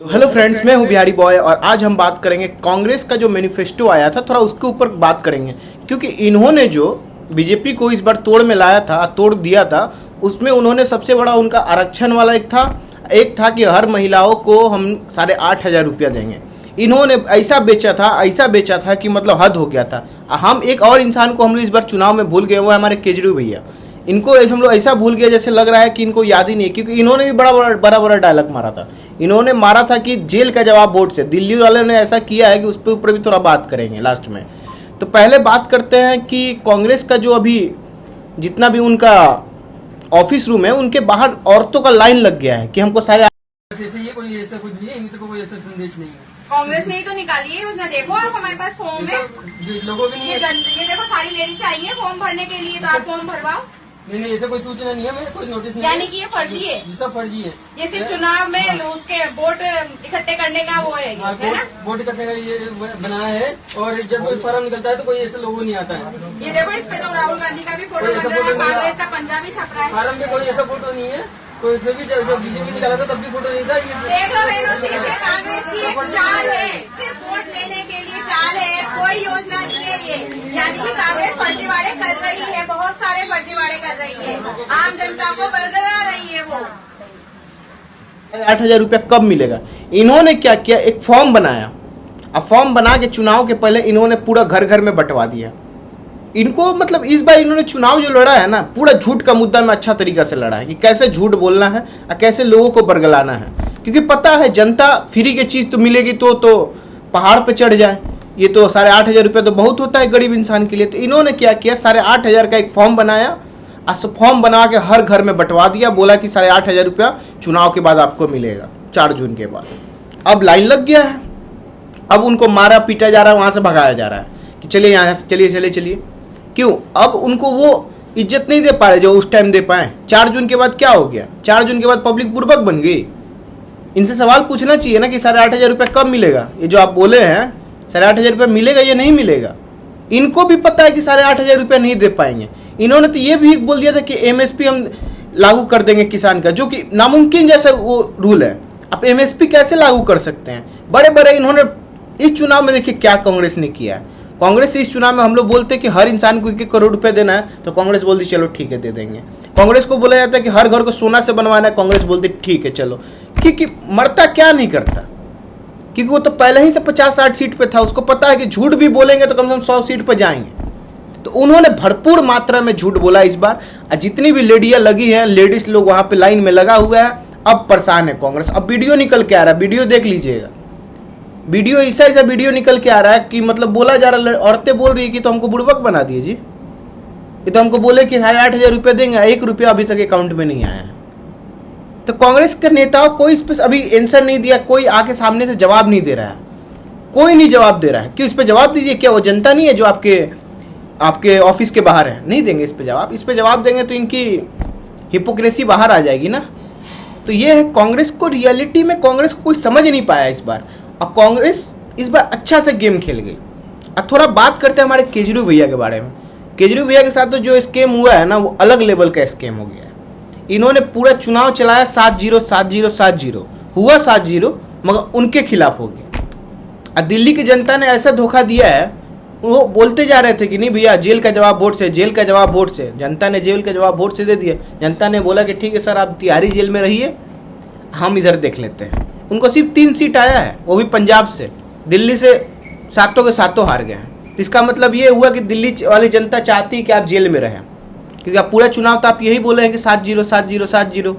तो hello friends, मैं हूं बिहारी बॉय और आज हम बात करेंगे कांग्रेस का जो मैनिफेस्टो आया था, थोड़ा उसके ऊपर बात करेंगे। क्योंकि इन्होंने जो बीजेपी को इस बार तोड़ में लाया था, तोड़ दिया था, उसमें उन्होंने सबसे बड़ा उनका आरक्षण वाला एक था कि हर महिलाओं को हम 8,500 रुपया देंगे। इन्होंने ऐसा बेचा था कि मतलब हद हो गया था। हम एक और इंसान को हम लोग इस बार चुनाव में भूल गए, वो है हमारे केजरीवाल भैया। इनको हम लोग ऐसा भूल गए जैसे लग रहा है कि इनको याद ही नहीं है, क्योंकि इन्होंने भी बड़ा डायलॉग मारा था। इन्होंने मारा था कि जेल का जवाब वोट से। दिल्ली वाले ने ऐसा किया है कि उस पर ऊपर भी थोड़ा बात करेंगे लास्ट में। तो पहले बात करते हैं कि कांग्रेस का जो अभी जितना भी उनका ऑफिस रूम है, उनके बाहर औरतों का लाइन लग गया है कि हमको सारे ये कोई ऐसा कुछ नहीं है, इनसे कोई ऐसा संदेश नहीं है। कांग्रेस ने ही तो निकाली है योजना। देखो आप, हमारे पास फॉर्म है, लोगों भी नहीं ये है। देखो सारी लेडीज आई है फॉर्म भरने के लिए, तो आप फॉर्म भरवाओ। नहीं, ऐसा कोई सूचना नहीं है, मैं कोई नोटिस नहीं। यानी कि ये फर्जी है, ये सब फर्जी है। ये सिर्फ चुनाव में उसके वोट इकट्ठे करने का वो है, हाँ, है ना? वोट करने का ये बनाया है। और जब कोई फॉर्म निकलता है तो कोई ऐसे लोगो नहीं आता है। ये देखो, इस पे तो राहुल गांधी का भी फोटो बन रहा है, कांग्रेस का पंजाबी छप रहा है। फॉर्म में कोई ऐसा फोटो नहीं है। कोई फिर भी जब बीजेपी निकाला था तब भी फोटो नहीं था। देख लो बहनों, सिर्फ ये कांग्रेस की एक चाल है, सिर्फ वोट लेने के लिए चाल है, कोई योजना नहीं है ये। यानी कि कांग्रेस फर्जीवाड़े कर रही है, बहुत सारे फर्जीवाड़े कर रही है, आम जनता को बरगला रही है वो। 8,000 रुपया कब मिलेगा? इन्होंने क्या किया, एक फॉर्म बनाया। अब फॉर्म बना के चुनाव के पहले इन्होंने पूरा घर घर में बंटवा दिया। इनको मतलब इस बार इन्होंने चुनाव जो लड़ा है ना, पूरा झूठ का मुद्दा में अच्छा तरीका से लड़ा है कि कैसे झूठ बोलना है और कैसे लोगों को बरगलाना है। क्योंकि पता है जनता फ्री की चीज़ तो मिलेगी तो पहाड़ पे चढ़ जाए। ये तो 8,500 रुपया तो बहुत होता है गरीब इंसान के लिए। तो इन्होंने क्या किया, 8,500 का एक फॉर्म बनाया और फॉर्म बना के हर घर में बंटवा दिया। बोला कि 8,500 रुपया चुनाव के बाद आपको मिलेगा, 4 जून के बाद। अब लाइन लग गया है। अब उनको मारा पीटा जा रहा है, वहाँ से भगाया जा रहा है कि चलिए यहाँ से चलिए। क्यों? अब उनको वो इज्जत नहीं दे पा रहे जो उस टाइम दे पाए। 4 जून के बाद क्या हो गया? 4 जून के बाद पब्लिक बुर्बक बन गई। इनसे सवाल पूछना चाहिए ना कि 8,500 रुपया कब मिलेगा। ये जो आप बोले हैं 8,500 रुपया मिलेगा या नहीं मिलेगा, इनको भी पता है कि 8,500 रुपया नहीं दे पाएंगे। इन्होंने तो ये भी बोल दिया था कि MSP हम लागू कर देंगे किसान का, जो कि नामुमकिन जैसा वो रूल है। आप MSP कैसे लागू कर सकते हैं? बड़े इन्होंने इस चुनाव में देखिए क्या कांग्रेस ने किया है। कांग्रेस इस चुनाव में हम लोग बोलते हैं कि हर इंसान को 1 करोड़ रुपए देना है, तो कांग्रेस बोलती चलो ठीक है दे देंगे। कांग्रेस को बोला जाता है कि हर घर को सोना से बनवाना है, कांग्रेस बोलती ठीक है चलो। क्योंकि मरता क्या नहीं करता, क्योंकि वो तो पहले ही से 50-60 सीट पे था। उसको पता है कि झूठ भी बोलेंगे तो कम से कम 100 सीट पर जाएंगे। तो उन्होंने भरपूर मात्रा में झूठ बोला इस बार। जितनी भी लेडियाँ लगी हैं, लेडीज लोग वहाँ पे लाइन में लगा हुआ है। अब परेशान है कांग्रेस। अब वीडियो निकल के आ रहा है, वीडियो देख लीजिएगा। वीडियो ऐसा वीडियो निकल के आ रहा है कि मतलब बोला जा रहा है, औरतें बोल रही है कि तो हमको बुड़बक बना दिए जी। ये तो हमको बोले कि 8,500 रुपये देंगे, 1 रुपया अभी तक अकाउंट में नहीं आया है। तो कांग्रेस के नेताओं कोई इस पर अभी आंसर नहीं दिया, कोई आके सामने से जवाब नहीं दे रहा है, कोई नहीं जवाब दे रहा है कि इस पर जवाब दीजिए। क्या वो जनता नहीं है जो आपके ऑफिस के बाहर है? नहीं देंगे इस पर जवाब। इस पर जवाब देंगे तो इनकी हिपोक्रेसी बाहर आ जाएगी ना। तो ये है कांग्रेस को, रियलिटी में कांग्रेस को कोई समझ नहीं पाया इस बार। और कांग्रेस इस बार अच्छा से गेम खेल गई। अब थोड़ा बात करते हैं हमारे केजरीवाल भैया के बारे में। केजरीवाल भैया के साथ तो जो स्कैम हुआ है ना, वो अलग लेवल का स्कैम हो गया है। इन्होंने पूरा चुनाव चलाया 7-0 हुआ 7-0, मगर उनके खिलाफ हो गया। और दिल्ली की जनता ने ऐसा धोखा दिया है, वो बोलते जा रहे थे कि नहीं भैया जेल का जवाब वोट से, जेल का जवाब वोट से। जनता ने जेल का जवाब वोट से दे दिया। जनता ने बोला कि ठीक है सर, आप तिहाड़ी जेल में रहिए, हम इधर देख लेते हैं। उनको सिर्फ 3 सीट आया है, वो भी पंजाब से। दिल्ली से 7 के 7 हार गए हैं। इसका मतलब ये हुआ कि दिल्ली वाली जनता चाहती है कि आप जेल में रहें, क्योंकि आप पूरा चुनाव तो आप यही बोले हैं कि 7-0।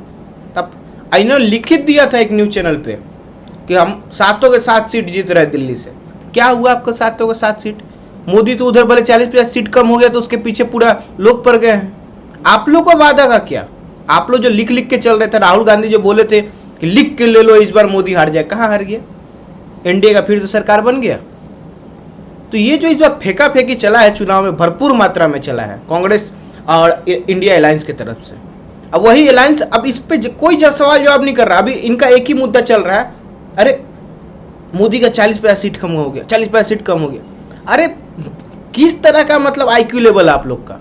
तब इन्होंने लिखित दिया था एक न्यूज़ चैनल पे कि हम 7 के 7 सीट जीत रहे हैं दिल्ली से। क्या हुआ आपको 7 के 7 सीट? मोदी तो उधर भले 40-50 सीट कम हो गया तो उसके पीछे पूरा लोग पड़ गए हैं। आप लोग को वादा का क्या? आप लोग जो लिख के चल रहे थे, राहुल गांधी जो बोले थे कि लिख के ले लो इस बार मोदी हार जाए, कहाँ हार गया? एनडीए का फिर से सरकार बन गया। तो ये जो इस बार फेंका फेंकी चला है चुनाव में, भरपूर मात्रा में चला है कांग्रेस और इंडिया अलायंस की तरफ से। अब वही अलायंस अब इस पे कोई सवाल जवाब नहीं कर रहा। अभी इनका एक ही मुद्दा चल रहा है, अरे मोदी का 40-50 सीट कम हो गया, 40-50 सीट कम हो गया। अरे किस तरह का मतलब IQ लेवल आप लोग का?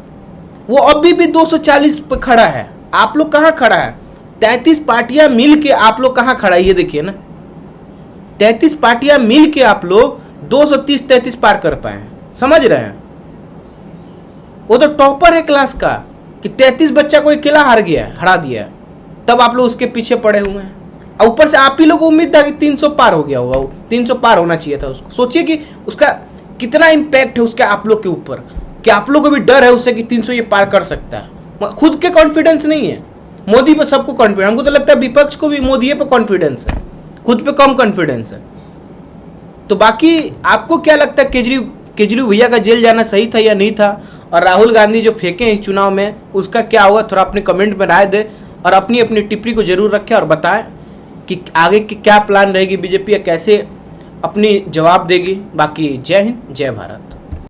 वो अभी भी 240 पे खड़ा है, आप लोग कहाँ खड़ा है? 33 पार्टियां मिल के आप लोग कहाँ खड़ा है ये देखिए ना। 33 पार्टियां मिल के आप लोग 230-33 पार कर पाए हैं, समझ रहे हैं? वो तो टॉपर है क्लास का कि 33 बच्चा को अकेला हरा दिया है, तब आप लोग उसके पीछे पड़े हुए हैं। और ऊपर से आप ही लोग को उम्मीद था कि 300 पार हो गया होगा, 300 पार होना चाहिए था उसको। सोचिए कि उसका कितना इम्पैक्ट है उसका आप लोग के ऊपर, कि आप लोग को भी डर है उससे कि 300 ये पार कर सकता है। खुद के कॉन्फिडेंस नहीं है, मोदी पे सबको कॉन्फिडेंस, हमको तो लगता है विपक्ष को भी मोदी पे कॉन्फिडेंस है, खुद पे कम कॉन्फिडेंस है। तो बाकी आपको क्या लगता है, केजरीवाल भैया का जेल जाना सही था या नहीं था, और राहुल गांधी जो फेंके इस चुनाव में उसका क्या हुआ, थोड़ा अपने कमेंट में राय दे और अपनी अपनी टिप्पणी को जरूर रखें और बताएं कि आगे की क्या प्लान रहेगी बीजेपी या कैसे अपनी जवाब देगी। बाकी जय हिंद, जय भारत।